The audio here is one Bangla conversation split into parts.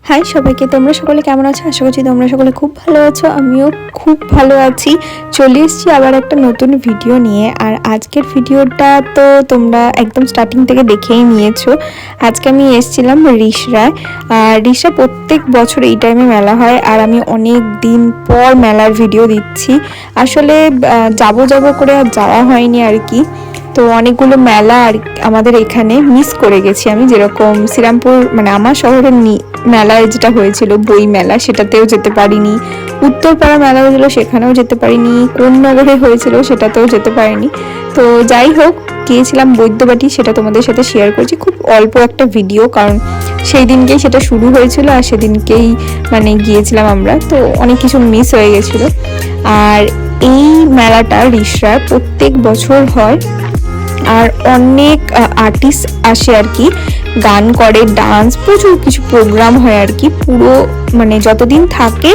হাই সবাইকে, তোমরা সকলে কেমন আছো? আশা করছি তোমরা সকলে খুব ভালো আছো। আমিও খুব ভালো আছি। চলে এসেছি আবার একটা নতুন ভিডিও নিয়ে। আর আজকের ভিডিওটা তো তোমরা একদম স্টার্টিং থেকে দেখেই নিয়েছো। আজকে আমি এসেছিলাম রিষড়ায়। আর রিষড়া প্রত্যেক বছর এই টাইমে মেলা হয়, আর আমি অনেক দিন পর মেলার ভিডিও দিচ্ছি। আসলে যাবো করে আর যাওয়া হয়নি আর কি। তো অনেকগুলো মেলা আর আমাদের এখানে মিস করে গেছি আমি, যেরকম শ্রীরামপুর মানে আমার শহরের মেলায় যেটা হয়েছিল বই মেলা, সেটাতেও যেতে পারিনি। উত্তরপাড়া মেলা হয়েছিল, সেখানেও যেতে পারিনি। কোন নগরে হয়েছিল সেটাতেও যেতে পারিনি। তো যাই হোক, গিয়েছিলাম বৈদ্যবাটি, সেটা তোমাদের সাথে শেয়ার করছি। খুব অল্প একটা ভিডিও, কারণ সেই দিনকেই সেটা শুরু হয়েছিল আর সেদিনকেই মানে গিয়েছিলাম আমরা, তো অনেক কিছু মিস হয়ে গেছিলো। আর এই মেলাটা রিষড়ায় প্রত্যেক বছর হয়, আর অনেক আর্টিস্ট আসে আর কি, গান করে, ডান্স, প্রচুর কিছু প্রোগ্রাম হয় আর কি। পুরো মানে যতদিন থাকে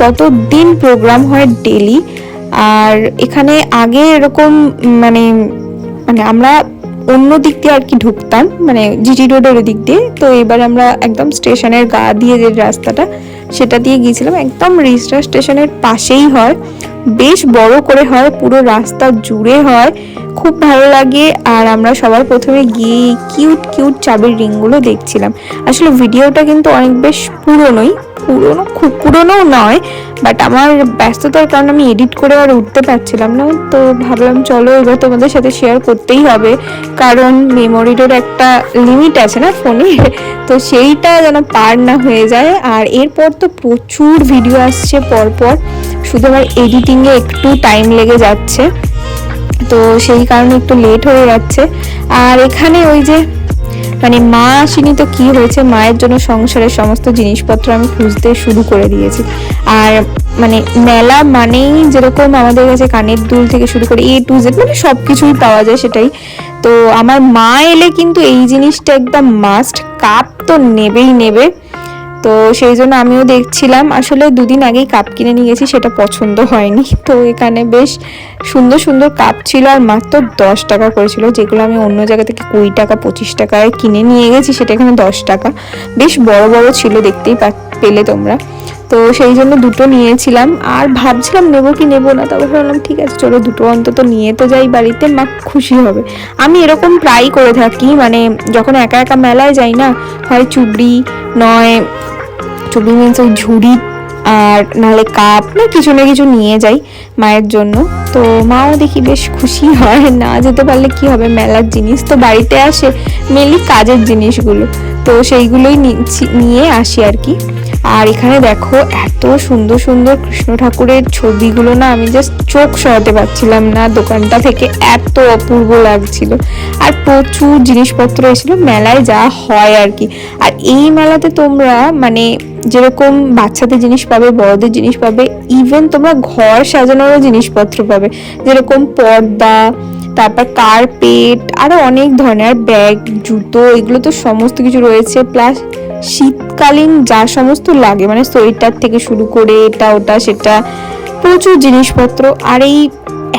ততদিন প্রোগ্রাম হয় ডেলি। আর এখানে আগে এরকম মানে মানে আমরা অন্য দিক দিয়ে আর কি ঢুকতাম, মানে জিটি রোডের দিক দিয়ে। তো এবার আমরা একদম স্টেশনের গা দিয়ে যে রাস্তাটা, সেটা দিয়ে গিয়েছিলাম। একদম রিষড়া স্টেশনের পাশেই হয়, বেশ বড় করে হয়, পুরো রাস্তা জুড়ে হয়, খুব ভালো লাগে। আর আমরা সবার প্রথমে গিয়ে কিউট চাবির রিংগুলো দেখছিলাম। আসলে ভিডিওটা কিন্তু অনেক বেশ পুরনো, খুব পুরনো নয়, বাট আমার ব্যস্ততার কারণে আমি এডিট করে আর উঠতে পারছিলাম না। তো ভাবলাম চলো এবার তোমাদের সাথে শেয়ার করতেই হবে, কারণ মেমোরিটার একটা লিমিট আছে না ফোনে, তো সেইটা যেন পার না হয়ে যায়। আর এরপর তো প্রচুর ভিডিও আসছে পরপর, শুধু আমার এডিটিংয়ে একটু টাইম লেগে যাচ্ছে, তো সেই কারণে একটু লেট হয়ে যাচ্ছে। আর এখানে ওই যে মানে মা আসেনি তো কি হয়েছে, মায়ের জন্য সংসারের সমস্ত জিনিসপত্র আমি খুঁজতে শুরু করে দিয়েছি। আর মানে মেলা মানেই যেরকম আমাদের কাছে কানের দুল থেকে শুরু করে A to Z মানে সব কিছুই পাওয়া যায়, সেটাই। তো আমার মা এলে কিন্তু এই জিনিসটা একদম মাস্ট, কাপ তো নেবে। তো সেই জন্য আমিও দেখছিলাম। আসলে দুদিন আগেই কাপ কিনে নিয়ে গেছি, সেটা পছন্দ হয়নি। তো এখানে বেশ সুন্দর কাপ ছিল, আর মাত্র 10 টাকা করেছিল, যেগুলো আমি অন্য জায়গা থেকে 20 টাকা 25 টাকায় কিনে নিয়ে গেছি, সেটা এখানে 10 টাকা। বেশ বড় ছিল, দেখতেই পেলে তোমরা। তো সেই জন্য দুটো নিয়েছিলাম, আর ভাবছিলাম নেবো কি নেবো না। তারপর ভাবলাম ঠিক আছে চলো দুটো অন্তত নিয়ে তো যাই বাড়িতে, মা খুশি হবে। আমি এরকম প্রায় করে থাকি, মানে যখন একা মেলায় যাই না, হয় চুবড়ি, নয় চুবড়ি মিন্স ওই ঝুড়ি, আর নাহলে কাপ, না কিছু নিয়ে যাই মায়ের জন্য। তো মাও দেখি বেশ খুশি হয়। না যেতে পারলে কি হবে, মেলার জিনিস তো বাড়িতে আসে, মেনলি কাজের জিনিসগুলো, তো সেইগুলোই নিয়ে আসি আর কি। আর এখানে দেখো এত সুন্দর কৃষ্ণ ঠাকুরের ছবিগুলো না, আমি জাস্ট চোখ সরাতে পারছিলাম না, দোকানটা থেকে এত অপূর্ব লাগছিল। আর প্রচুর জিনিসপত্র এসেছিল, মেলায় যা হয় আর কি। আর এই মেলাতে তোমরা মানে যেরকম বাচ্চাদের জিনিস পাবে, বড়দের জিনিস পাবে, ইভেন তোমরা ঘর সাজানোরও জিনিসপত্র পাবে, যেরকম পর্দা, তারপর কার্পেট, আরো অনেক ধরনের ব্যাগ, জুতো, এগুলো তো সমস্ত কিছু রয়েছে। প্লাস শীতকালীন যা সমস্ত লাগে, মানে সোয়েটার থেকে শুরু করে এটা ওটা সেটা, প্রচুর জিনিসপত্র। আর এই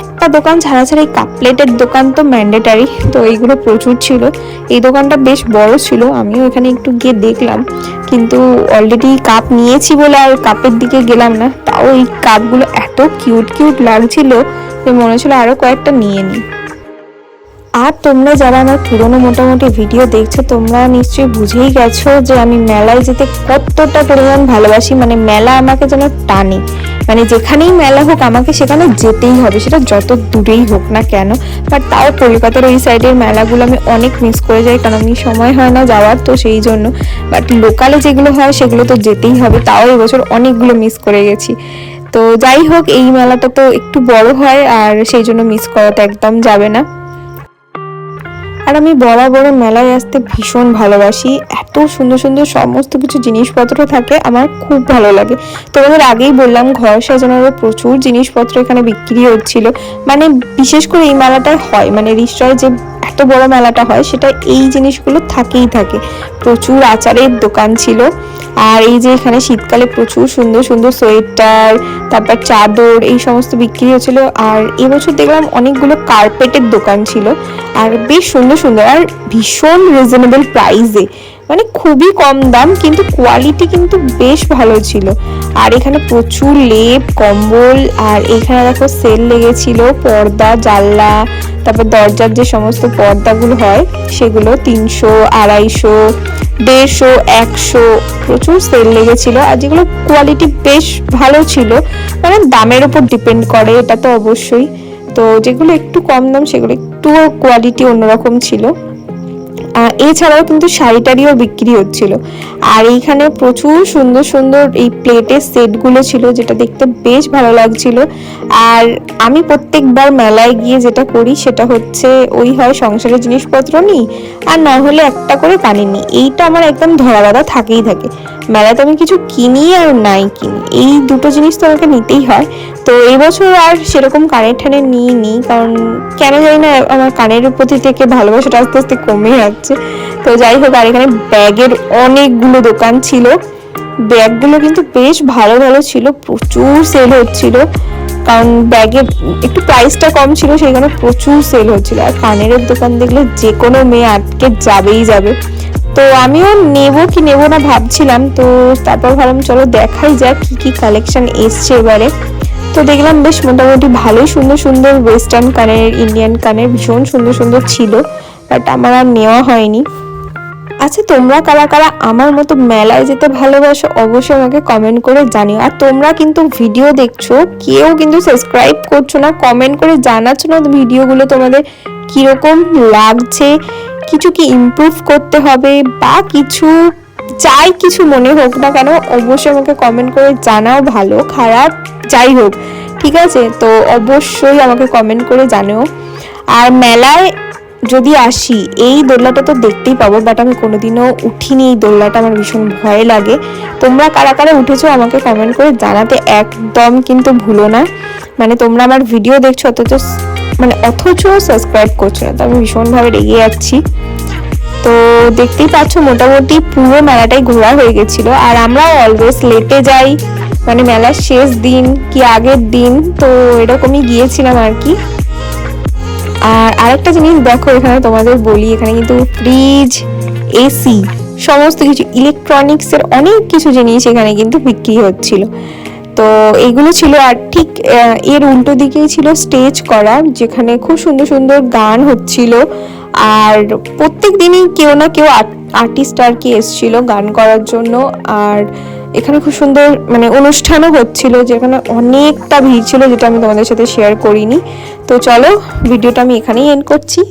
একটা দোকান ছাড়া এই কাপ প্লেটের দোকান তো ম্যান্ডেটারি, তো এইগুলো প্রচুর ছিল। এই দোকানটা বেশ বড় ছিল, আমিও এখানে একটু গিয়ে দেখলাম, কিন্তু অলরেডি কাপ নিয়েছি বলে আর কাপের দিকে গেলাম না। তাও এই কাপগুলো এত কিউট লাগছিল যে মনে হচ্ছিল আরো কয়েকটা নিয়ে নিই। আর তোমরা যারা আমার পুরনো মোটামুটি ভিডিও দেখছো, তোমরা নিশ্চয়ই বুঝেই গেছো যে আমি মেলায় যেতে কতটা পরিমাণ ভালোবাসি। মানে মেলা আমাকে যেন টানে, মানে যেখানেই মেলা হোক আমাকে সেখানে যেতেই হবে, সেটা যত দূরেই হোক না কেন। বাট তাও কলকাতার ওই সাইডের মেলাগুলো আমি অনেক মিস করে যাই, কারণ আমি সময় হয় না যাওয়ার, তো সেই জন্য। বাট লোকালে যেগুলো হয় সেগুলো তো যেতেই হবে, তাও এবছর অনেকগুলো মিস করে গেছি। তো যাই হোক, এই মেলাটা তো একটু বড় হয়, আর সেই জন্য মিস করা তো একদম যাবে না। আর আমি বরাবর মেলায় আসতে ভীষণ ভালোবাসি, এত সুন্দর সমস্ত কিছু জিনিসপত্র থাকে, আমার খুব ভালো লাগে। তোমাদের আগেই বললাম, ঘর সাজানোরও প্রচুর জিনিসপত্র এখানে বিক্রি হচ্ছিল। মানে বিশেষ করে এই মেলাটায় হয়, মানে রিষড়ায় যে এত বড় মেলাটা হয়, সেটা এই জিনিসগুলো থাকে। প্রচুর আচারের দোকান ছিল। আর এই যে এখানে শীতকালে প্রচুর সুন্দর সোয়েটার, তারপর চাদর, এই সমস্ত বিক্রি হচ্ছিল। আর এবছর দেখলাম অনেকগুলো কার্পেটের দোকান ছিল, আর বেশ সুন্দর আর ভীষণ রিজনেবল প্রাইসে। মানে খুবই কম দাম, কিন্তু কোয়ালিটি কিন্তু বেশ ভালো ছিল। আর এখানে প্রচুর লেপ কম্বল, আর এখানে দেখো সেল লেগেছিল পর্দা, জানলা, তারপর দরজার যে সমস্ত পর্দাগুলো হয় সেগুলো 300, 250, 150, 100 প্রচুর সেল লেগেছিল। আর যেগুলো কোয়ালিটি বেশ ভালো ছিল, মানে দামের উপর ডিপেন্ড করে এটা তো অবশ্যই। তো যেগুলো একটু কম দাম সেগুলো একটু কোয়ালিটি অন্যরকম ছিল। এছাড়াও কিন্তু শাড়িটারিও বিক্রি হচ্ছিল। আর এইখানে প্রচুর সুন্দর সুন্দর এই প্লেটের সেটগুলো ছিল, যেটা দেখতে বেশ ভালো লাগছিল। আর আমি প্রত্যেকবার মেলায় গিয়ে যেটা করি সেটা হচ্ছে ওই হয় সংসারের জিনিসপত্র নিই, আর না হলে একটা করে কানের নিই। এইটা আমার একদম ধরা বাঁধা থাকেই থাকে। মেলাতে আমি কিছু কিনি আর নাই কিনি, এই দুটো জিনিস তো আমাকে নিতেই হয়। তো এই বছর আর সেরকম কানের ঠানে নিইনি, কারণ কেন জানি না আমার কানের প্রতি থেকে ভালোবাসাটা আস্তে আস্তে কমে যাচ্ছে। তো যাই হোক, আর এখানে ব্যাগের অনেকগুলো দোকান ছিল। ব্যাগগুলো কিন্তু বেশ ভালো ভালো ছিল, প্রচুর সেল হচ্ছিল, কারণ ব্যাগের একটু প্রাইসটা কম ছিল সেই কারণে প্রচুর সেল হচ্ছিল। আর কানের দোকান দেখলে যে কোনো মেয়ে আটকে যাবেই যাবে। তো আমিও নেবো কি নেবো না ভাবছিলাম, তো তারপর ভাবলাম চলো দেখাই যাক কি কি কালেকশন এসছে এবারে। তো দেখলাম বেশ মোটামুটি ভালোই সুন্দর সুন্দর ওয়েস্টার্ন কানের, ইন্ডিয়ান কানের ভীষণ সুন্দর সুন্দর ছিল, বাট আমার আর নেওয়া হয়নি। আচ্ছা, তোমরা কারা কারা আমার মতো মেলায় যেতে ভালোবাসো অবশ্যই আমাকে কমেন্ট করে জানিও। আর তোমরা কিন্তু ভিডিও দেখছো, কেউ কিন্তু সাবস্ক্রাইব করছো না, কমেন্ট করে জানাচ্ছ না ভিডিওগুলো তোমাদের কিরকম লাগছে, কিছু কি ইমপ্রুভ করতে হবে বা কিছু যাই কিছু মনে হোক না কেন অবশ্যই আমাকে কমেন্ট করে জানাও, ভালো খারাপ যাই হোক, ঠিক আছে? তো অবশ্যই আমাকে কমেন্ট করে জানাও। আর মেলায় যদি আসি, এই দোলনাটা তো দেখতেই পাবো, বাট আমি কোনোদিনও উঠিনি এই দোলনাটা, আমার ভীষণ ভয় লাগে। তোমরা কারা কারা উঠেছো আমাকে কমেন্ট করে জানাতে একদম কিন্তু ভুলো না। মানে তোমরা আমার ভিডিও দেখছো অথচ সাবস্ক্রাইব করছো না, তো আমি ভীষণভাবে রেগে যাচ্ছি। তো দেখতেই পাচ্ছ মোটামুটি পুরো মেলাটাই ঘোরা হয়ে গেছিল। আর আমরা অলওয়েজ লেটে যাই, মানে মেলার শেষ দিন কি আগের দিন, তো এরকমই গিয়েছিলাম আর কি। আর আরেকটা জিনিস দেখো, এখানে তোমাদের বলি, এখানে কিন্তু ফ্রিজ, এসি, সমস্ত কিছু ইলেকট্রনিক্সের অনেক কিছু জিনিস এখানে কিন্তু বিক্রি হচ্ছিল। তো এইগুলো ছিল। আর ঠিক এর উল্টো দিকেই ছিল স্টেজ করা, যেখানে খুব সুন্দর সুন্দর গান হচ্ছিল। আর প্রত্যেক দিনই কেউ না কেউ আর্টিস্ট আর কি এসছিল গান করার জন্য। আর এখানে খুব সুন্দর মানে অনুষ্ঠানও হচ্ছিল, যেখানে অনেকটা ভিড় ছিল, যেটা আমি তোমাদের সাথে শেয়ার করিনি। তো চলো, ভিডিওটা আমি এখানেই এন্ড করছি।